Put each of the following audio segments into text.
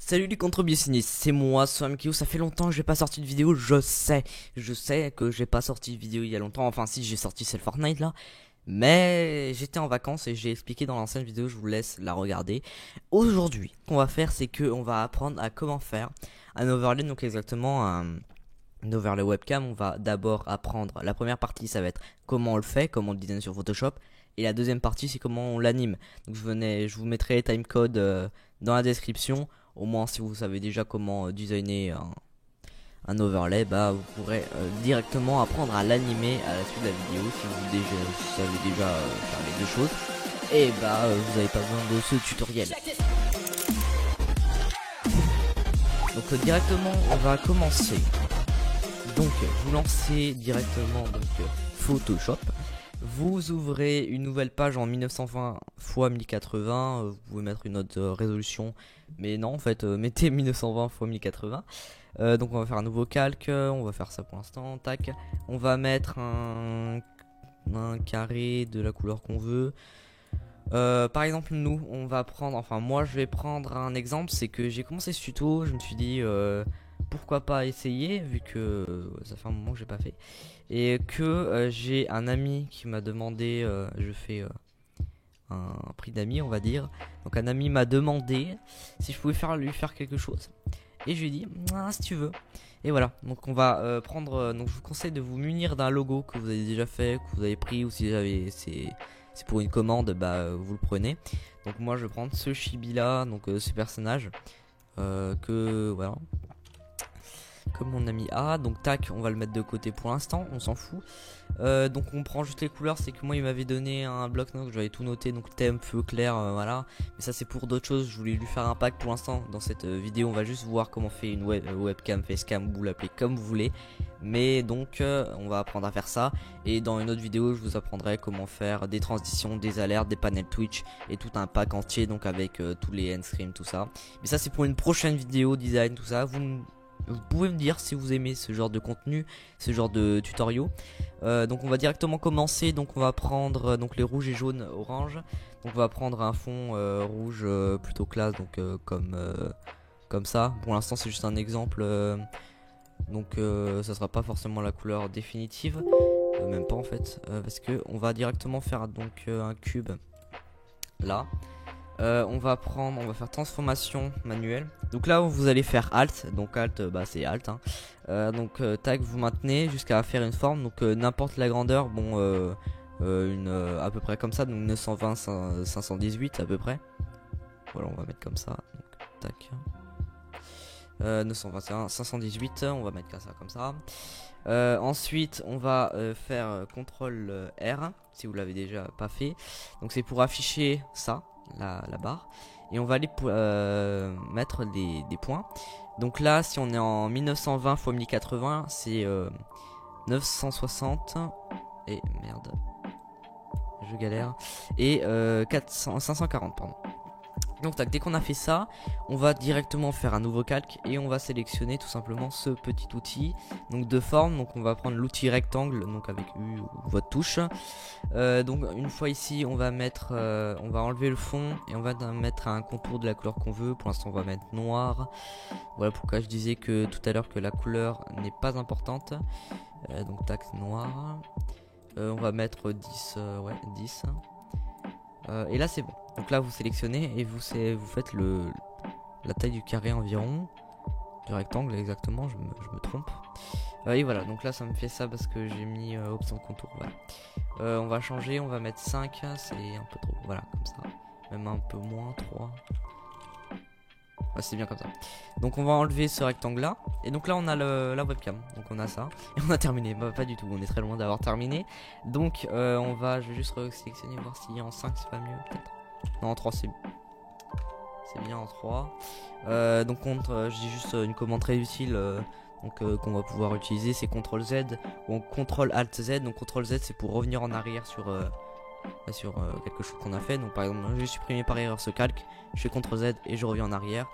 Salut les contrebiassinistes, c'est moi, Swamkio. Ça fait longtemps que j'ai pas sorti de vidéo, je sais que j'ai pas sorti de vidéo il y a longtemps. Enfin si, j'ai sorti celle Fortnite là, mais j'étais en vacances et j'ai expliqué dans l'ancienne vidéo, je vous laisse la regarder. Aujourd'hui, ce qu'on va faire, c'est que on va apprendre à comment faire un overlay, donc exactement un overlay webcam. On va d'abord apprendre, la première partie ça va être comment on le fait, comment on le design sur Photoshop, et la deuxième partie c'est comment on l'anime. Donc je vous mettrai les timecode dans la description. Au moins si vous savez déjà comment designer un overlay, bah vous pourrez directement apprendre à l'animer à la suite de la vidéo. Si vous savez déjà faire les deux choses, et bah vous n'avez pas besoin de ce tutoriel. Donc directement on va commencer. Donc vous lancez directement Photoshop. Vous ouvrez une nouvelle page en 1920 x 1080. Vous pouvez mettre une autre résolution, mais non en fait mettez 1920 x 1080. Donc on va faire un nouveau calque. On va faire ça pour l'instant. Tac. On va mettre un carré de la couleur qu'on veut. Par exemple nous on va prendre, enfin moi je vais prendre un exemple. C'est que j'ai commencé ce tuto, je me suis dit pourquoi pas essayer, vu que ça fait un moment que j'ai pas fait, et que j'ai un ami qui m'a demandé, je fais un prix d'amis on va dire, donc un ami m'a demandé si je pouvais lui faire quelque chose, et je lui ai dit si tu veux. Et voilà, donc on va prendre, donc je vous conseille de vous munir d'un logo que vous avez déjà fait, que vous avez pris, ou si c'est pour une commande, bah vous le prenez. Donc moi je vais prendre ce chibi là, donc ce personnage que voilà, comme mon ami A. Donc tac, on va le mettre de côté pour l'instant, on s'en fout. Donc on prend juste les couleurs. C'est que moi il m'avait donné un bloc-notes, j'avais tout noté, donc thème, feu clair, voilà. Mais ça c'est pour d'autres choses, je voulais lui faire un pack. Pour l'instant dans cette vidéo on va juste voir comment fait une webcam, facecam, vous l'appelez comme vous voulez. Mais donc on va apprendre à faire ça. Et dans une autre vidéo je vous apprendrai comment faire des transitions, des alertes, des panels Twitch et tout un pack entier, donc avec tous les end screens, tout ça. Mais ça c'est pour une prochaine vidéo design, tout ça. Vous pouvez me dire si vous aimez ce genre de contenu, ce genre de tutoriaux. Donc on va directement commencer. Donc on va prendre donc les rouges et jaunes, orange. Donc on va prendre un fond rouge plutôt classe, donc comme ça. Pour l'instant c'est juste un exemple, donc ça sera pas forcément la couleur définitive, même pas en fait, parce que on va directement faire donc un cube là. On va faire transformation manuelle. Donc là vous allez faire Alt. Donc Alt, bah c'est Alt hein. Donc tac, vous maintenez jusqu'à faire une forme. Donc n'importe la grandeur. Bon à peu près comme ça. Donc 920 518 à peu près. Voilà, on va mettre comme ça. Donc tac, 921 518. On va mettre ça comme ça. Ensuite on va faire CTRL R si vous l'avez déjà pas fait. Donc c'est pour afficher ça, la barre, et on va aller mettre des points. Donc là si on est en 1920 x 1080 c'est 960 et merde je galère, et 540 pardon. Donc tac, dès qu'on a fait ça, on va directement faire un nouveau calque et on va sélectionner tout simplement ce petit outil donc de forme. Donc on va prendre l'outil rectangle, donc avec U ou votre touche. Donc une fois ici, on va enlever le fond et on va mettre un contour de la couleur qu'on veut. Pour l'instant on va mettre noir. Voilà pourquoi je disais que tout à l'heure que la couleur n'est pas importante. Donc tac, noir. On va mettre 10, ouais 10. Et là c'est bon. Donc là vous sélectionnez et vous faites la taille du carré environ, du rectangle exactement, je me trompe. Et voilà, donc là ça me fait ça parce que j'ai mis option contour. Voilà. On va changer, on va mettre 5, c'est un peu trop. Voilà, comme ça. Même un peu moins, 3. Ouais, c'est bien comme ça. Donc on va enlever ce rectangle là. Et donc là on a la webcam. Donc on a ça. Et on a terminé. Bah pas du tout, on est très loin d'avoir terminé. Donc je vais juste sélectionner, voir si en 5 c'est pas mieux peut-être. Non, en 3 c'est bien en 3. Donc j'ai juste une commande très utile qu'on va pouvoir utiliser, c'est CTRL Z ou CTRL Alt Z. Donc CTRL Z c'est pour revenir en arrière sur quelque chose qu'on a fait. Donc par exemple j'ai supprimé par erreur ce calque, je fais CTRL Z et je reviens en arrière.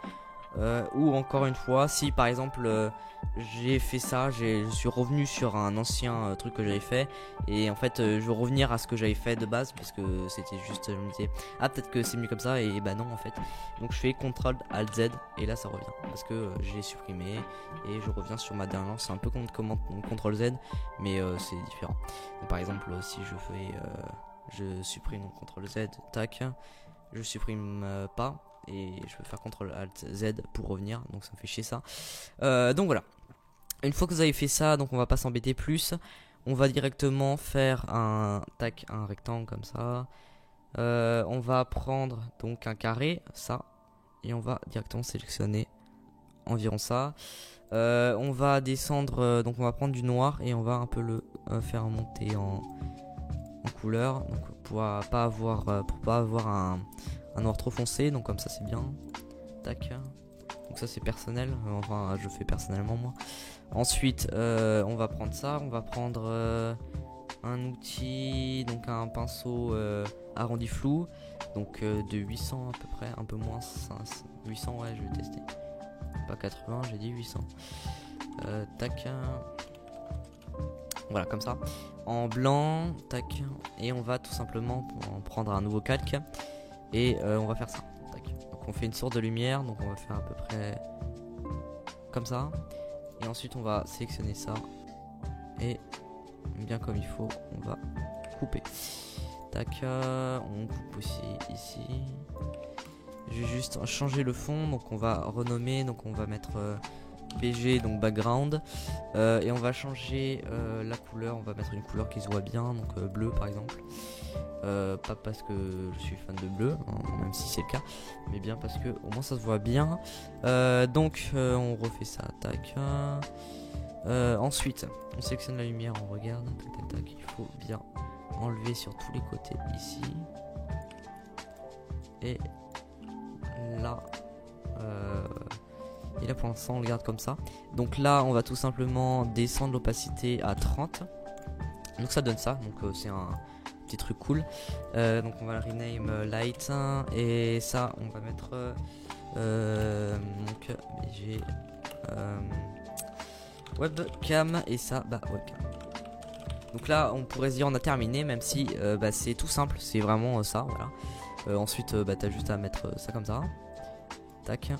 Ou encore une fois, si par exemple j'ai fait ça, je suis revenu sur un ancien truc que j'avais fait, et en fait je veux revenir à ce que j'avais fait de base, parce que c'était juste, je me disais ah peut-être que c'est mieux comme ça, et bah non en fait. Donc je fais CTRL ALT Z et là ça revient, parce que je l'ai supprimé et je reviens sur ma dernière lance. C'est un peu comme CTRL Z, mais c'est différent. Donc, par exemple si je fais je supprime CTRL Z, tac, je supprime pas, et je peux faire CTRL ALT Z pour revenir, donc ça me fait chier ça. Donc voilà, une fois que vous avez fait ça, donc on va pas s'embêter plus, on va directement faire un rectangle comme ça. On va prendre donc un carré, ça, et on va directement sélectionner environ ça. On va descendre, donc on va prendre du noir et on va un peu le faire monter en couleur, donc pour pas avoir un noir trop foncé, donc comme ça c'est bien. Tac. Donc ça c'est personnel, enfin je fais personnellement moi. Ensuite on va prendre ça, on va prendre un outil, donc un pinceau arrondi flou, donc de 800 à peu près, un peu moins, 800, ouais je vais tester. Pas 80, j'ai dit 800. Tac. Voilà, comme ça. En blanc, tac. Et on va tout simplement prendre un nouveau calque. Et on va faire ça. Tac. Donc on fait une source de lumière. Donc on va faire à peu près comme ça. Et ensuite on va sélectionner ça. Et bien comme il faut, on va couper. Tac. On coupe aussi ici. Je vais juste changer le fond. Donc on va renommer. Donc on va mettre... BG, donc background, et on va changer la couleur. On va mettre une couleur qui se voit bien, donc bleu par exemple, pas parce que je suis fan de bleu, hein, même si c'est le cas, mais bien parce que au moins ça se voit bien. Donc on refait ça, tac. Ensuite on sélectionne la lumière, on regarde, tac tac tac, il faut bien enlever sur tous les côtés ici et là. Et là pour l'instant on le garde comme ça. Donc là on va tout simplement descendre l'opacité à 30. Donc ça donne ça. Donc c'est un petit truc cool. Donc on va le rename light. Et ça on va mettre donc BG webcam. Et ça bah webcam. Donc là on pourrait se dire on a terminé, même si bah, c'est tout simple. C'est vraiment ça, voilà. Ensuite bah, t'as juste à mettre ça comme ça. Tac.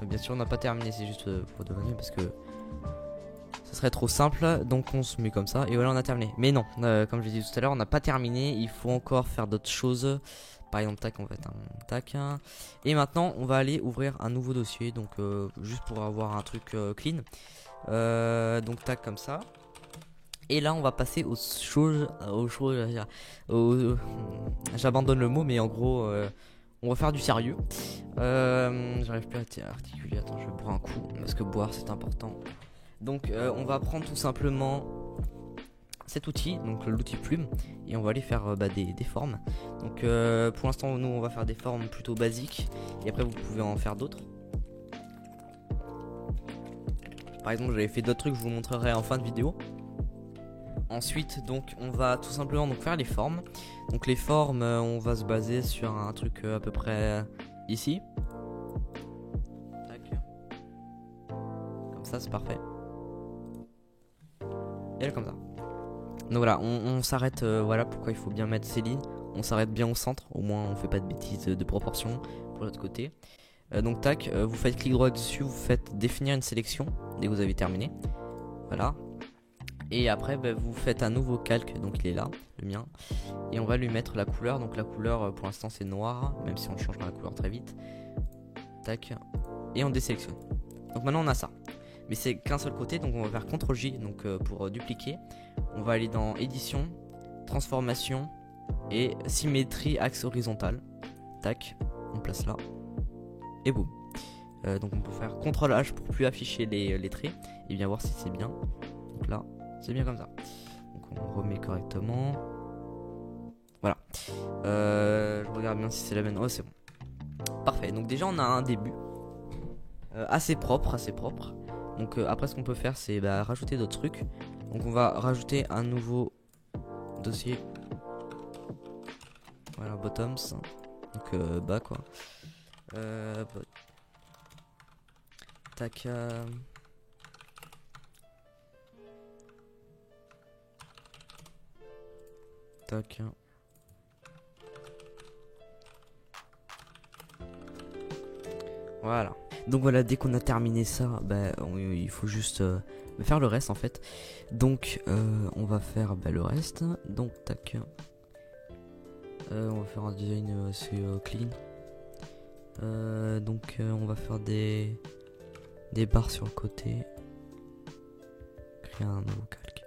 Bien sûr on n'a pas terminé, c'est juste pour donner parce que ça serait trop simple, donc on se met comme ça et voilà on a terminé. Mais non, comme je l'ai dit tout à l'heure, on n'a pas terminé, il faut encore faire d'autres choses. Par exemple tac, on va être un tac. Et maintenant on va aller ouvrir un nouveau dossier, donc juste pour avoir un truc clean. Donc tac comme ça. Et là on va passer aux choses, j'abandonne le mot, mais en gros on va faire du sérieux. J'arrive plus à articuler. Attends, je vais boire un coup parce que boire c'est important. Donc on va prendre tout simplement cet outil, donc l'outil plume, et on va aller faire des formes. Donc pour l'instant nous on va faire des formes plutôt basiques, et après vous pouvez en faire d'autres. Par exemple j'avais fait d'autres trucs, je vous montrerai en fin de vidéo. Ensuite donc on va tout simplement donc faire les formes. Donc les formes on va se baser sur un truc à peu près ici. Tac. Comme ça c'est parfait. Et là comme ça. Donc voilà, on s'arrête, voilà pourquoi il faut bien mettre ces lignes. On s'arrête bien au centre, au moins on fait pas de bêtises de proportion pour l'autre côté. Donc tac, vous faites clic droit dessus, vous faites définir une sélection dès que vous avez terminé. Voilà. Et après vous faites un nouveau calque, donc il est là, le mien. Et on va lui mettre la couleur, donc la couleur pour l'instant c'est noir, même si on changera la couleur très vite. Tac. Et on désélectionne. Donc maintenant on a ça. Mais c'est qu'un seul côté, donc on va faire CTRL J donc, pour dupliquer. On va aller dans édition, transformation et symétrie axe horizontal. Tac, on place là. Et boum. Donc on peut faire CTRL H pour plus afficher les traits et bien voir si c'est bien. Donc là, c'est bien comme ça. Donc on remet correctement. Voilà. Je regarde bien si c'est la même. Oh c'est bon. Parfait. Donc déjà on a un début. Assez propre, assez propre. Donc après ce qu'on peut faire c'est rajouter d'autres trucs. Donc on va rajouter un nouveau dossier. Voilà, bottoms. Donc bas quoi. Tac. Tac. Voilà. Donc voilà, dès qu'on a terminé ça, bah, il faut juste faire le reste en fait. Donc on va faire le reste. Donc tac. On va faire un design assez clean. Donc on va faire des barres sur le côté. Créer un nouveau calque.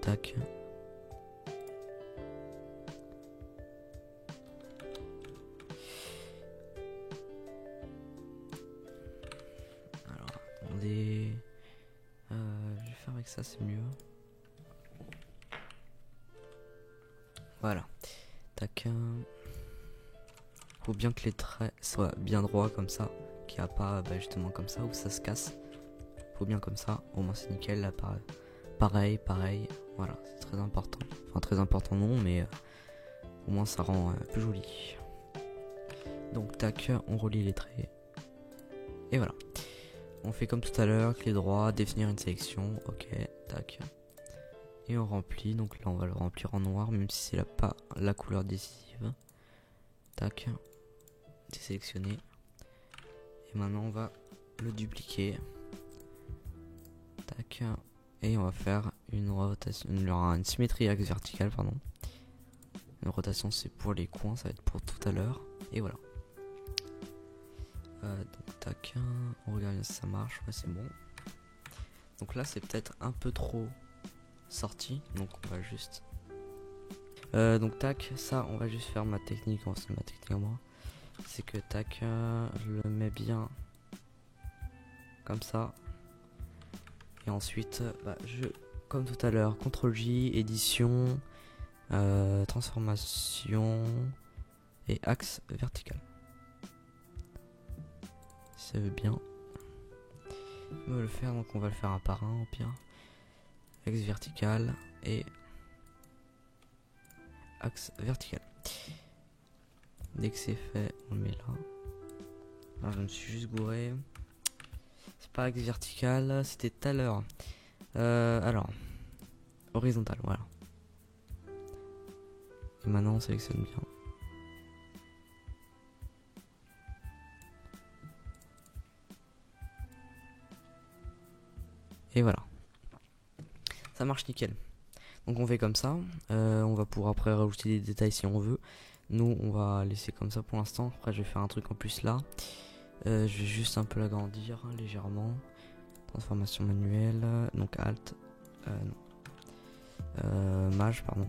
Tac. Alors attendez. Je vais faire avec ça, c'est mieux. Voilà. Tac. Faut bien que les traits soient bien droits comme ça. Qu'il n'y a pas justement comme ça où ça se casse. Faut bien comme ça. Au moins c'est nickel. Là pareil. Voilà, c'est très important. Enfin très important non, mais au moins ça rend plus joli. Donc tac, on relie les traits. Et voilà. On fait comme tout à l'heure, clé droit, définir une sélection. Ok, tac. Et on remplit. Donc là on va le remplir en noir, même si c'est pas la couleur décisive. Tac. Désélectionner. Et maintenant on va le dupliquer. Tac. Et on va faire une rotation, une symétrie axe verticale, pardon. Une rotation c'est pour les coins, ça va être pour tout à l'heure. Et voilà. Donc tac, on regarde si ça marche, ouais c'est bon. Donc là c'est peut-être un peu trop sorti, donc on va juste... donc tac, ça on va juste faire ma technique, c'est ma technique à moi. C'est que tac, je le mets bien comme ça. Et ensuite, comme tout à l'heure, CTRL J, édition, transformation et axe vertical. Si ça veut bien. On va le faire, donc on va le faire un par un au pire. Axe vertical et axe vertical. Dès que c'est fait, on le met là. Alors, je me suis juste gouré. C'est pas axe vertical, c'était tout à l'heure. Alors, horizontal, voilà. Et maintenant on sélectionne bien. Et voilà. Ça marche nickel. Donc on fait comme ça. On va pouvoir après rajouter des détails si on veut. Nous on va laisser comme ça pour l'instant. Après je vais faire un truc en plus là. Je vais juste un peu l'agrandir légèrement. Transformation manuelle. Donc Alt. Non. Maj pardon.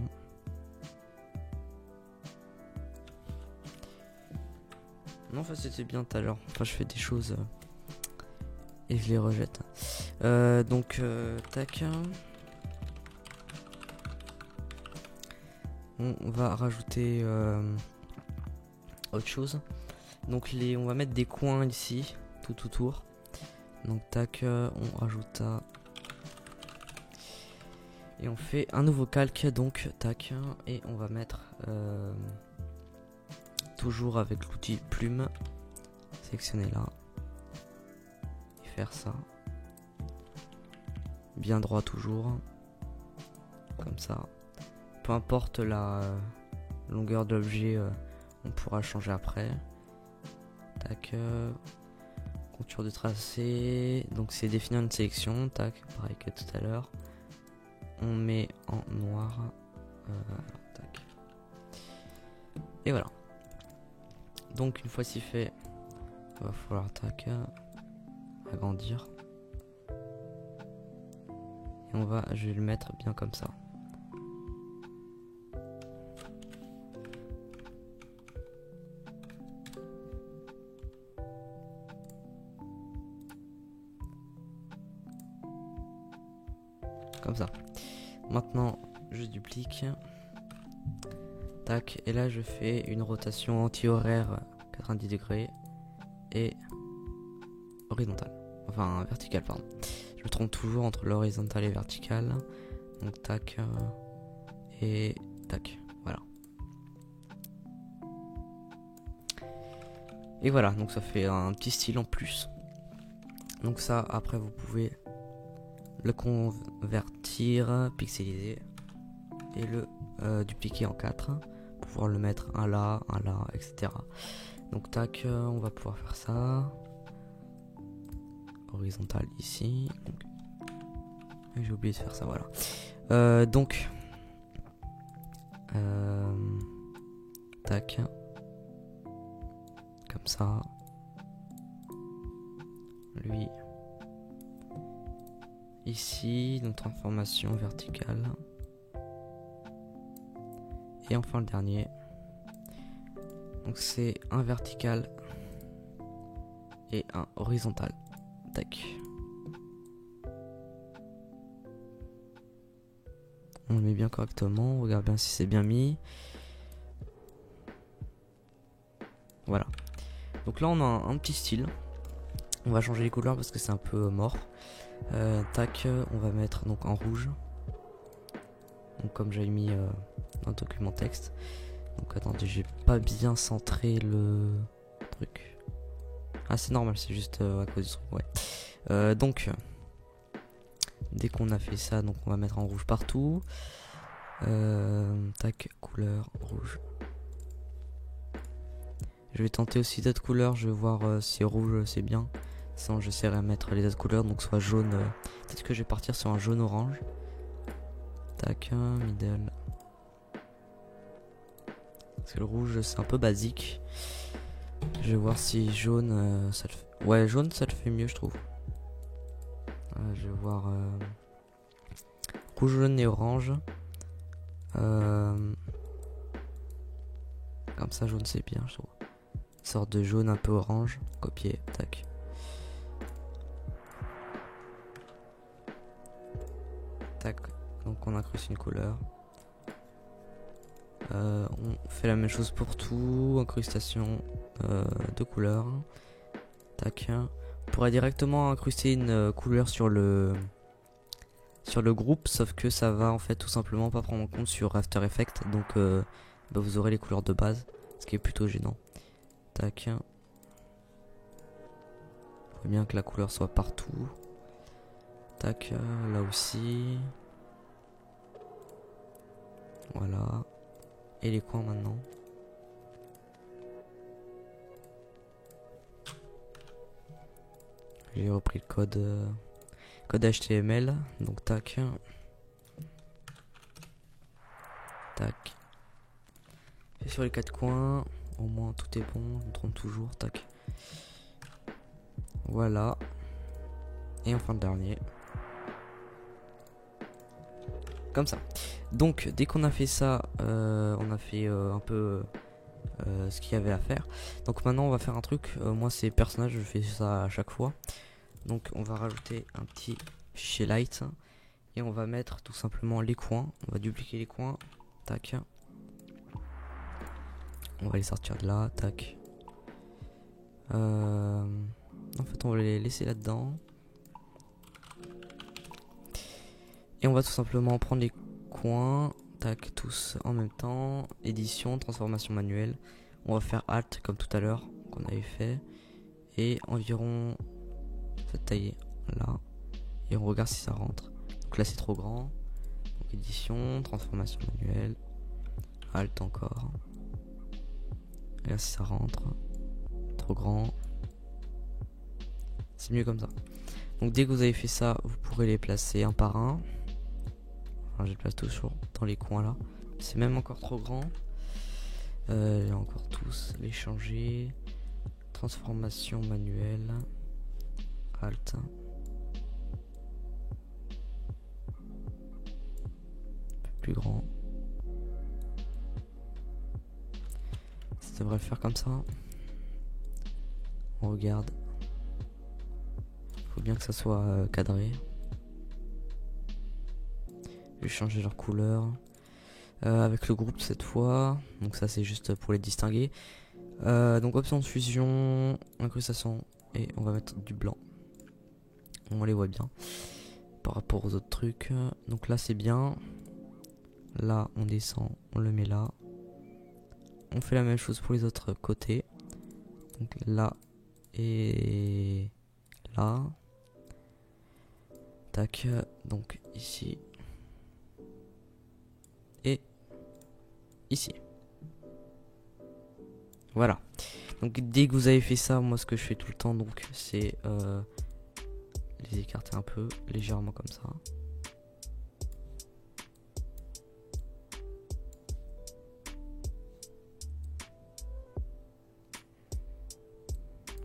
Non enfin c'était bien tout à l'heure. Enfin je fais des choses et je les rejette. Donc tac. On va rajouter autre chose. Donc on va mettre des coins ici, tout autour. Donc tac, on rajoute ça. Et on fait un nouveau calque, donc tac. Et on va mettre toujours avec l'outil plume. Sélectionner là. Et faire ça. Bien droit toujours. Comme ça. Peu importe la longueur de l'objet, on pourra changer après. Tac. Contour de tracé. Donc c'est définir une sélection. Tac. Pareil que tout à l'heure. On met en noir. Tac. Et voilà. Donc une fois c'est fait, il va falloir tac. Agrandir. Et je vais le mettre bien comme ça. Comme ça. Maintenant, je duplique. Tac. Et là, je fais une rotation anti-horaire 90 degrés et horizontale. Enfin, verticale, pardon. Je me trompe toujours entre l'horizontale et verticale. Donc, tac. Et tac. Voilà. Et voilà. Donc, ça fait un petit style en plus. Donc ça, après vous pouvez le convertir, pixeliser et le dupliquer en 4 pour pouvoir le mettre un là, etc. Donc tac, on va pouvoir faire ça. Horizontal ici. J'ai oublié de faire ça, voilà. Donc tac, comme ça. Lui ici, donc transformation verticale. Et enfin le dernier. Donc c'est un vertical et un horizontal. Tac. On le met bien correctement. On regarde bien si c'est bien mis. Voilà. Donc là on a un petit style. On va changer les couleurs parce que c'est un peu mort. Tac, on va mettre donc en rouge. Donc comme j'avais mis dans le document texte. Donc attendez, j'ai pas bien centré le truc. Ah c'est normal, c'est juste à cause du truc, ouais. Donc dès qu'on a fait ça, donc on va mettre en rouge partout. Tac, couleur rouge. Je vais tenter aussi d'autres couleurs, je vais voir si rouge c'est bien. Sinon j'essaierai de mettre les autres couleurs, donc soit jaune. Peut-être que je vais partir sur un jaune orange. Tac, middle. Parce que le rouge c'est un peu basique. Je vais voir si jaune ça le fait. Ouais, jaune ça le fait mieux je trouve. Je vais voir rouge, jaune et orange. Comme ça jaune c'est bien je trouve. Une sorte de jaune un peu orange. Copier, tac. Tac. Donc on incruste une couleur. On fait la même chose pour tout. Incrustation de couleurs. Tac. On pourrait directement incruster une couleur sur le groupe, sauf que ça va en fait tout simplement pas prendre en compte sur After Effects. Donc vous aurez les couleurs de base, ce qui est plutôt gênant. Tac. Faut bien que la couleur soit partout. Tac, là aussi. Voilà. Et les coins maintenant. J'ai repris le code HTML. Donc tac. Tac. Et sur les 4 coins, au moins tout est bon. Je me trompe toujours. Tac. Voilà. Et enfin le dernier. Comme ça. Donc dès qu'on a fait ça, on a fait un peu ce qu'il y avait à faire. Donc maintenant on va faire un truc. Moi c'est personnage, je fais ça à chaque fois. Donc on va rajouter un petit fichier light. Et on va mettre tout simplement les coins. On va dupliquer les coins. Tac. On va les sortir de là. Tac. En fait on va les laisser là-dedans. Et on va tout simplement prendre les coins, tac, tous en même temps, édition, transformation manuelle. On va faire Alt comme tout à l'heure qu'on avait fait. Et environ cette taille là. Et on regarde si ça rentre. Donc là c'est trop grand. Donc édition, transformation manuelle, Alt encore. Et là si ça rentre. Trop grand. C'est mieux comme ça. Donc dès que vous avez fait ça, vous pourrez les placer un par un. Enfin, je les place toujours dans les coins là. C'est même encore trop grand. Encore tous les changer. Transformation manuelle. Alt. Un peu plus grand. Ça devrait le faire comme ça. On regarde. Faut bien que ça soit cadré. Je vais changer leur couleur. Avec le groupe cette fois. Donc ça c'est juste pour les distinguer. Donc option de fusion, incrustation. Et on va mettre du blanc. On les voit bien. Par rapport aux autres trucs. Donc là c'est bien. Là on descend, on le met là. On fait la même chose pour les autres côtés. Donc là et là. Tac, donc ici. Et ici. Voilà. Donc dès que vous avez fait ça, moi ce que je fais tout le temps, donc c'est les écarter un peu, légèrement comme ça.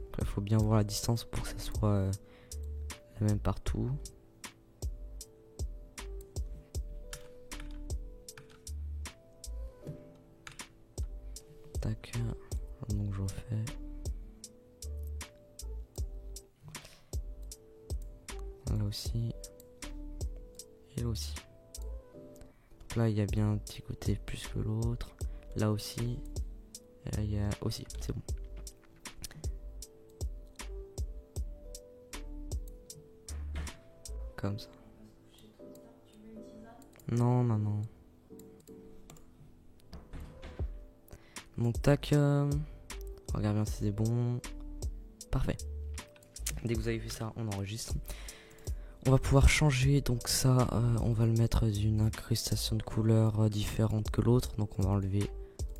Après, il faut bien voir la distance pour que ça soit la même partout. Tac, donc je refais. Là aussi. Et là aussi. Donc là il y a bien un petit côté plus que l'autre. Là aussi. Et là il y a aussi. C'est bon. Comme ça. Non, non, non. Donc tac. Regarde bien si c'est bon. Parfait. Dès que vous avez fait ça, on enregistre. On va pouvoir changer, donc ça, on va le mettre d'une incrustation de couleur différente que l'autre. Donc on va enlever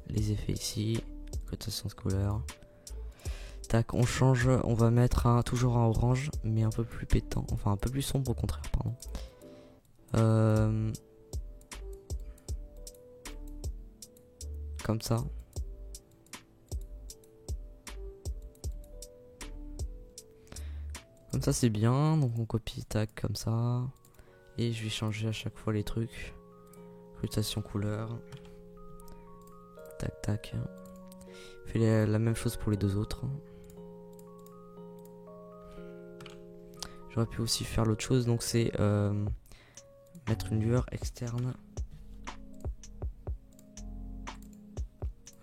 les effets ici, incrustation de couleur. Tac, on change, on va mettre toujours un orange, mais un peu plus pétant, enfin un peu plus sombre au contraire, pardon. Comme ça. Comme ça c'est bien, donc on copie, tac, comme ça. Et je vais changer à chaque fois les trucs. Incrustation couleur. Tac, tac. Fais la même chose pour les deux autres. J'aurais pu aussi faire l'autre chose, donc c'est mettre une lueur externe.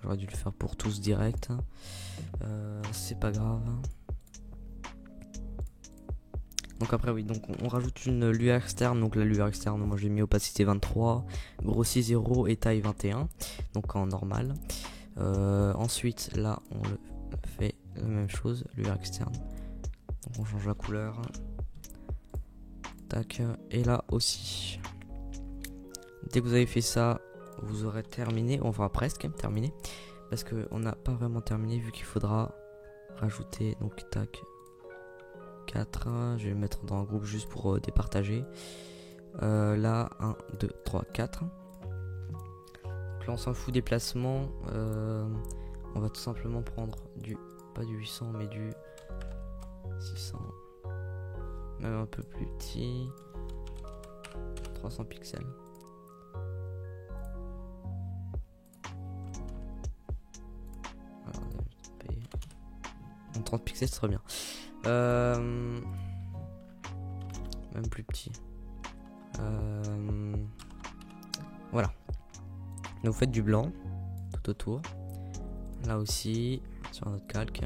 J'aurais dû le faire pour tous direct. C'est pas grave. Donc après oui, donc on rajoute une lueur externe. Donc la lueur externe, moi j'ai mis opacité 23, grossi 0 et taille 21. Donc en normal. Ensuite là on le fait la même chose, lueur externe. Donc on change la couleur. Tac, et là aussi. Dès que vous avez fait ça, vous aurez terminé, enfin presque terminé. Parce qu'on n'a pas vraiment terminé vu qu'il faudra rajouter, donc tac, 4, je vais le mettre dans un groupe juste pour départager. Là, 1, 2, 3, 4. Donc là on s'en fout des placements. On va tout simplement prendre pas du 800 mais du 600. Même un peu plus petit. 300 pixels. Alors, 30 pixels c'est très bien. Même plus petit. Voilà. Donc vous faites du blanc tout autour. Là aussi, sur un autre calque.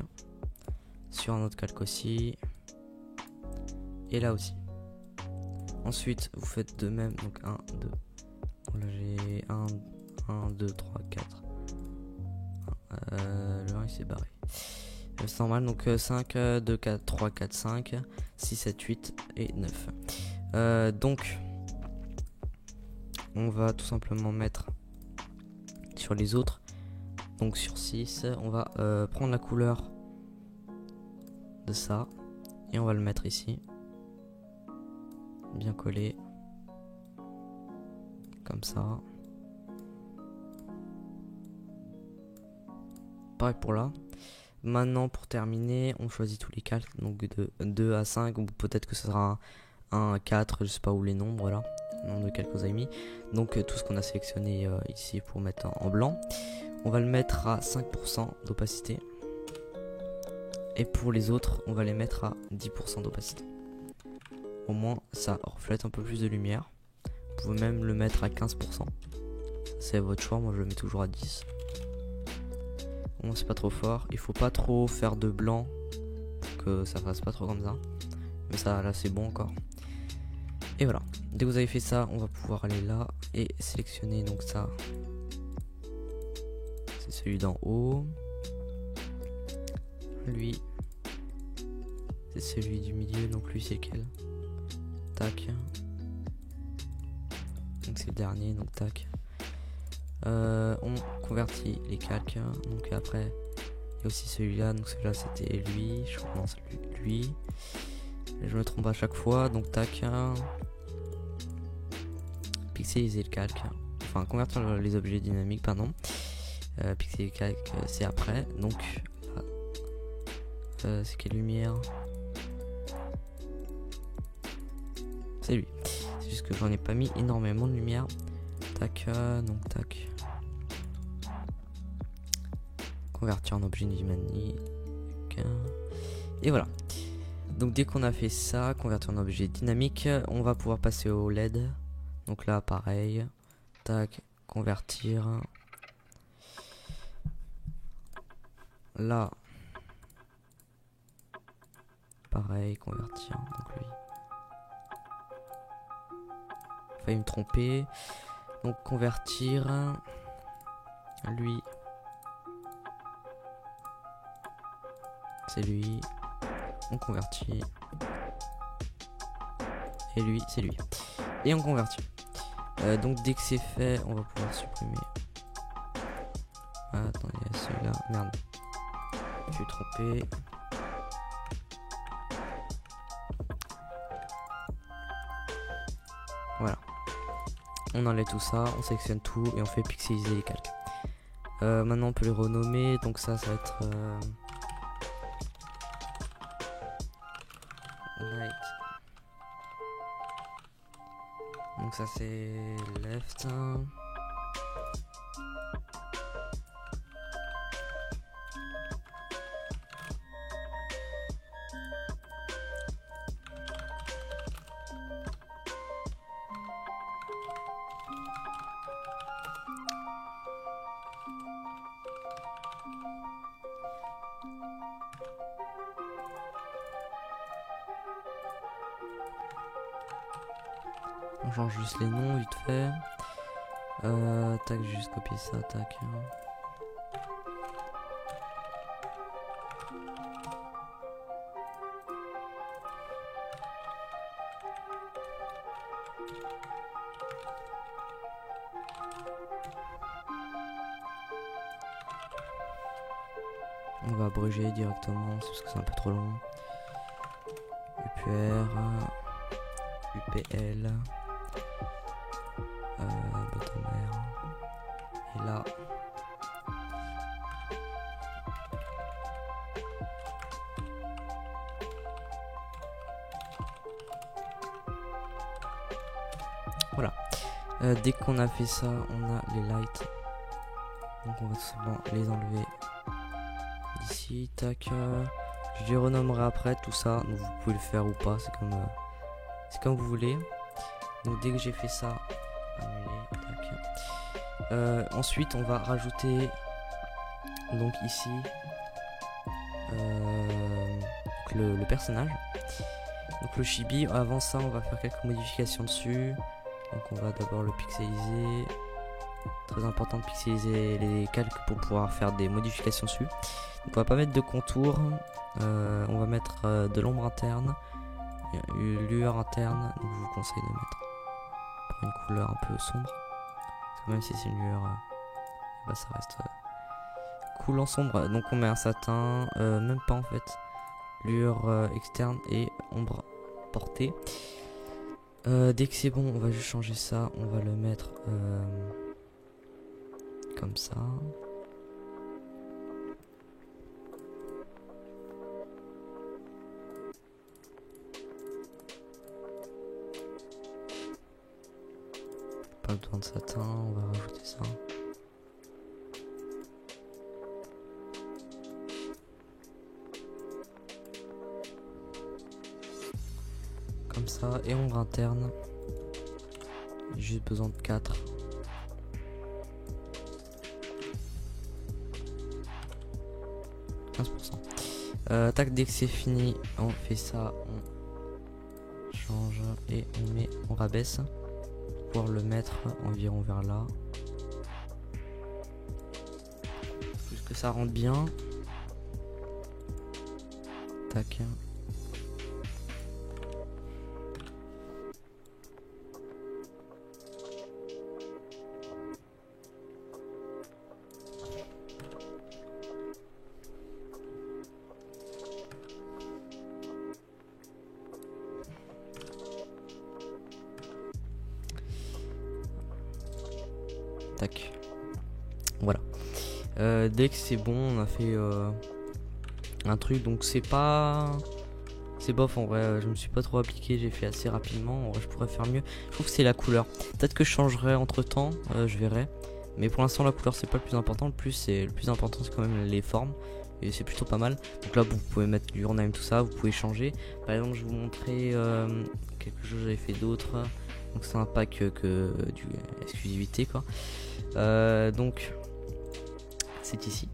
Sur un autre calque aussi. Et là aussi. Ensuite, vous faites de même. Donc 1, 2. Là j'ai 1, 2, 3, 4. Le 1 il s'est barré. C'est normal, donc 5, 2, 4, 3, 4, 5, 6, 7, 8 et 9. Donc, on va tout simplement mettre sur les autres. Donc sur 6, on va prendre la couleur de ça et on va le mettre ici. Bien collé. Comme ça. Pareil pour là. Maintenant pour terminer on choisit tous les calques, donc de 2 à 5 ou peut-être que ce sera un 4, je sais pas où les nombres là, le nombre de calques que vous avez mis. Donc tout ce qu'on a sélectionné ici pour mettre en blanc, on va le mettre à 5% d'opacité. Et pour les autres on va les mettre à 10% d'opacité. Au moins ça reflète un peu plus de lumière. Vous pouvez même le mettre à 15%. C'est votre choix, moi je le mets toujours à 10. Bon, c'est pas trop fort, il faut pas trop faire de blanc pour que ça fasse pas trop comme ça. Mais ça là c'est bon encore. Et voilà, dès que vous avez fait ça, on va pouvoir aller là et sélectionner donc ça. C'est celui d'en haut. Lui, c'est celui du milieu, donc lui c'est lequel? tac. Donc c'est le dernier, donc tac. On convertit les calques. Donc après, il y a aussi celui-là. Donc celui-là c'était lui. Je recommence lui. Je me trompe à chaque fois. Donc tac. Pixeliser le calque. Enfin, convertir les objets dynamiques, pardon. Pixeliser le calque, c'est après. Donc, c'est quelle lumière? C'est lui. C'est juste que j'en ai pas mis énormément de lumière. Tac, donc tac. Convertir en objet dynamique. Et voilà. Donc dès qu'on a fait ça, convertir en objet dynamique, on va pouvoir passer au LED. Donc là, pareil. Tac, convertir. Là, pareil, convertir. Donc lui. Failli me tromper. Donc convertir. Lui. C'est lui. On convertit. Et lui, c'est lui. Et on convertit. Donc dès que c'est fait, on va pouvoir supprimer. Ah, attendez, celui-là. Merde. Je suis trompé. Voilà. On enlève tout ça, on sélectionne tout et on fait pixeliser les calques. Maintenant on peut les renommer. Donc ça va être right. Donc ça c'est left. On change juste les noms vite fait. Tac, j'ai juste copié ça, tac. On va abréger directement parce que c'est un peu trop long. UPR, UPL, bottom R, et là. Voilà. Dès qu'on a fait ça, on a les lights. Donc on va tout simplement les enlever d'ici. Tac. Je les renommerai après tout ça. Donc vous pouvez le faire ou pas. C'est comme vous voulez. Donc dès que j'ai fait ça, annuler. Tac. Ensuite on va rajouter donc ici le personnage. Donc le chibi. Avant ça, on va faire quelques modifications dessus. Donc on va d'abord le pixeliser. Très important de pixeliser les calques pour pouvoir faire des modifications dessus. Donc on va pas mettre de contour. On va mettre de l'ombre interne, une lueur interne. Donc je vous conseille de mettre une couleur un peu sombre. Parce que même si c'est une lueur, bah ça reste cool en sombre. Donc on met un satin, même pas en fait. Lueur externe et ombre portée. Dès que c'est bon, on va juste changer ça. On va le mettre comme ça. Pas besoin de satin, on va rajouter ça. Comme ça, et ombre interne. J'ai juste besoin de 4. Tac, dès que c'est fini, on fait ça, on change et on rabaisse pour le mettre environ vers là. Plus que ça rentre bien. Tac. Tac. Voilà. Dès que c'est bon, on a fait un truc, donc c'est bof en vrai, je me suis pas trop appliqué, j'ai fait assez rapidement, en vrai, je pourrais faire mieux. Je trouve que c'est la couleur. Peut-être que je changerai entre temps, je verrai. Mais pour l'instant la couleur c'est pas le plus important, le plus important c'est quand même les formes. Et c'est plutôt pas mal. Donc là vous pouvez mettre du Your tout ça, vous pouvez changer. Par exemple je vais vous montrer quelque chose que j'avais fait d'autre. Donc c'est un pack du exclusivité quoi. Donc c'est ici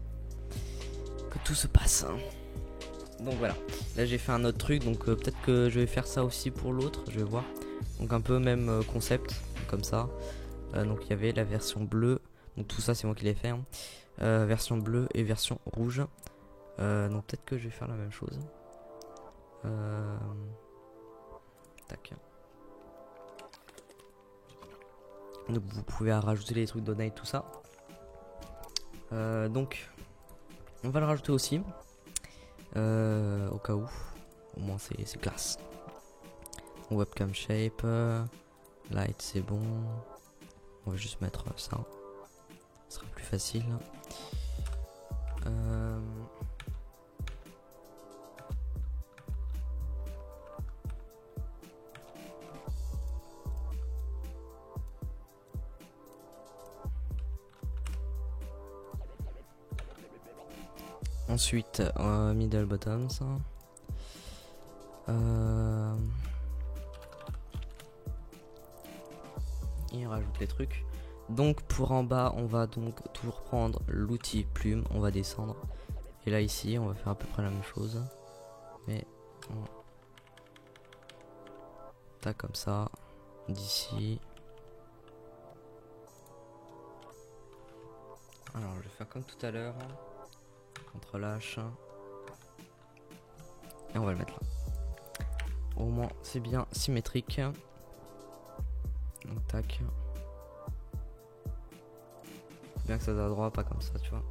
que tout se passe. Donc voilà, là j'ai fait un autre truc, donc peut-être que je vais faire ça aussi pour l'autre, je vais voir. Donc un peu même concept, comme ça. Donc il y avait la version bleue, donc tout ça c'est moi qui l'ai fait, hein. Version bleue et version rouge. Donc peut-être que je vais faire la même chose. Tac. Donc vous pouvez rajouter les trucs donate tout ça. Donc on va le rajouter aussi. Au cas où. Au moins c'est classe. Webcam shape. Light c'est bon. On va juste mettre ça. Ce sera plus facile. Ensuite, middle bottoms. Et on rajoute les trucs. Donc pour en bas, on va donc toujours prendre l'outil plume. On va descendre. Et là ici, on va faire à peu près la même chose. Mais on tac comme ça. D'ici. Alors je vais faire comme tout à l'heure. Contre-lâche. Et on va le mettre là. Au moins c'est bien symétrique. Donc tac. Bien que ça soit droit, pas comme ça, tu vois.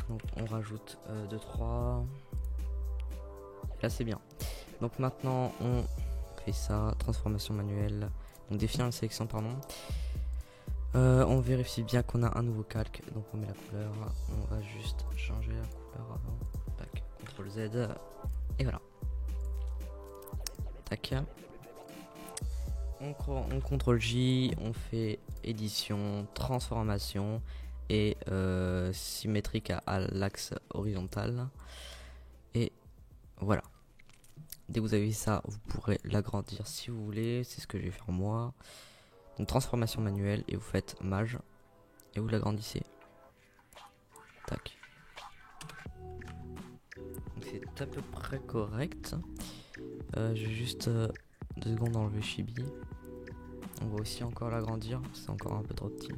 Donc on rajoute 2-3. Là c'est bien. Donc maintenant on fait ça. Transformation manuelle. Donc définir la sélection, pardon. On vérifie bien qu'on a un nouveau calque. Donc on met la couleur. On va juste changer la couleur avant. Tac. CTRL Z. Et voilà. Tac. On CTRL J. On fait édition, transformation et symétrique à l'axe horizontal. Et voilà. Dès que vous avez ça, vous pourrez l'agrandir si vous voulez. C'est ce que je vais faire moi. Donc transformation manuelle et vous faites mage et vous l'agrandissez. Tac. C'est à peu près correct. J'ai juste 2 secondes enlever Chibi. On va aussi encore l'agrandir, c'est encore un peu trop petit.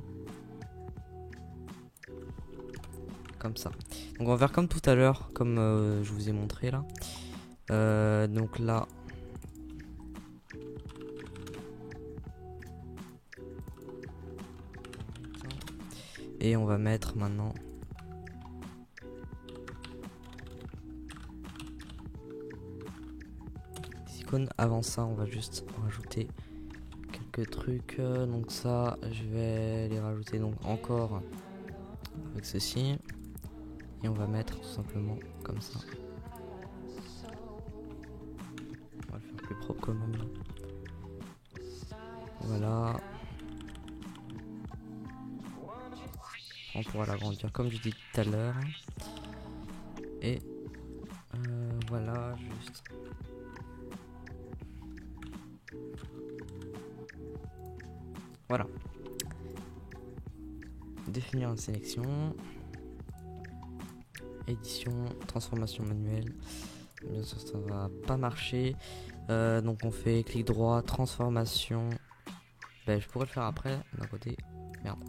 Comme ça. Donc on va faire comme tout à l'heure, comme je vous ai montré là. Donc là. Et on va mettre maintenant des icônes. Avant ça, on va juste rajouter quelques trucs. Donc ça, je vais les rajouter donc encore avec ceci. Et on va mettre tout simplement comme ça. On va le faire plus propre quand même. Voilà. On pourra l'agrandir comme je dis tout à l'heure. Et voilà, juste. Voilà. Définir une sélection. Édition, transformation manuelle. Bien sûr, ça va pas marcher. Donc on fait clic droit, transformation. Ben, je pourrais le faire après, d'un côté. Merde.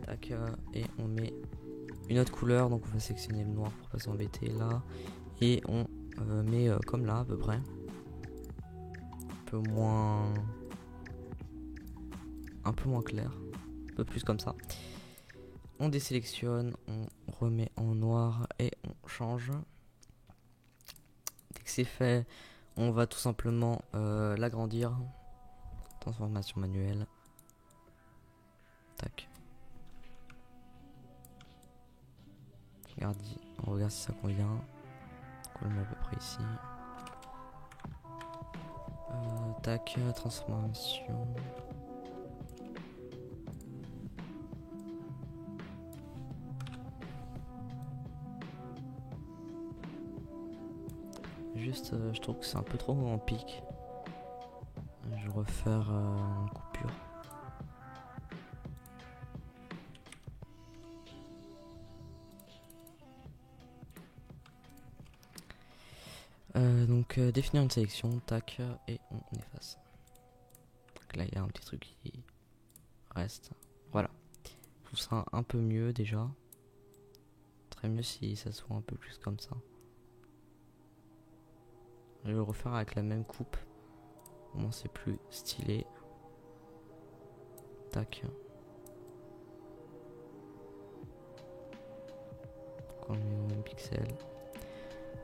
Tac, et on met une autre couleur. Donc on va sélectionner le noir pour pas s'embêter là. Et on met comme là à peu près. Un peu moins clair. Un peu plus comme ça. On désélectionne, on remet en noir et on change. Dès que c'est fait, on va tout simplement l'agrandir. Transformation manuelle. On regarde si ça convient. On le met à peu près ici. Tac, transformation. Juste, je trouve que c'est un peu trop en pic. Je vais refaire en coupure. Donc définir une sélection, tac, et on efface. Donc là il y a un petit truc qui reste. Voilà. Tout sera un peu mieux déjà. Très mieux si ça soit un peu plus comme ça. Je vais le refaire avec la même coupe. Au moins c'est plus stylé. Tac. On met au même pixel.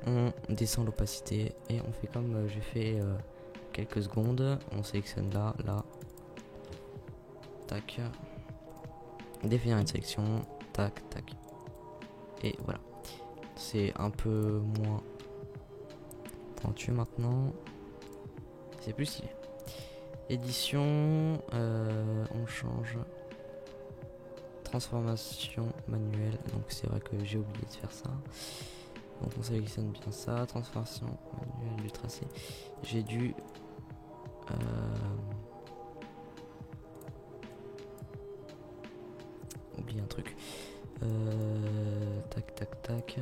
On descend l'opacité et on fait comme j'ai fait quelques secondes. On sélectionne là, là. Tac. Définir une sélection. Tac, tac. Et voilà. C'est un peu moins pointu maintenant. C'est plus stylé. Édition. On change. Transformation manuelle. Donc c'est vrai que j'ai oublié de faire ça. Donc on sélectionne bien ça, transformation manuelle du tracé. J'ai dû oublier un truc. Tac tac tac.